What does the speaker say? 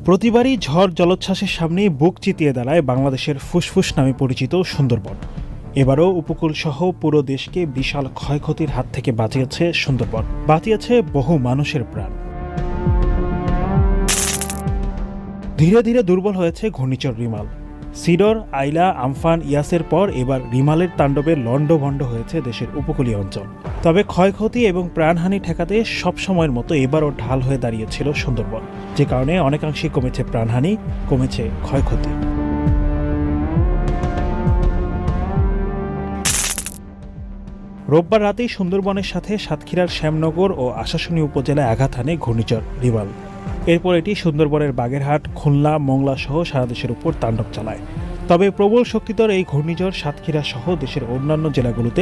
প্রতিবারই ঝড় জলোচ্ছ্বাসের সামনেই বুক চিতিয়ে দাঁড়ায় বাংলাদেশের ফুসফুস নামে পরিচিত সুন্দরবন। এবারও উপকূলসহ পুরো দেশকে বিশাল ক্ষয়ক্ষতির হাত থেকে বাঁচিয়েছে সুন্দরবন, বাঁচিয়েছে বহু মানুষের প্রাণ। ধীরে ধীরে দুর্বল হয়েছে ঘূর্ণিঝড় রিমাল। সিডর, আইলা, আমফান, ইয়াসের পর এবার রিমালের তাণ্ডবে লণ্ডভণ্ড হয়েছে দেশের উপকূলীয় অঞ্চল। তবে ক্ষয়ক্ষতি এবং প্রাণহানি ঠেকাতে সবসময়ের মতো এবারও ঢাল হয়ে দাঁড়িয়েছিল সুন্দরবন, যে কারণে অনেকাংশেই কমেছে প্রাণহানি, কমেছে ক্ষয়ক্ষতি। রোববার রাতেই সুন্দরবনের সাথে সাতক্ষীরার শ্যামনগর ও আশাশুনি উপজেলায় আঘাত হানে ঘূর্ণিঝড় রিমাল। এরপর এটি সুন্দরবনের বাগেরহাট, খুলনা, মংলা সহ সারা দেশের উপর তাণ্ডব চালায়। তবে প্রবল শক্তিধর এই ঘূর্ণিঝড় সাতক্ষীরা সহ দেশের অন্যান্য জেলাগুলোতে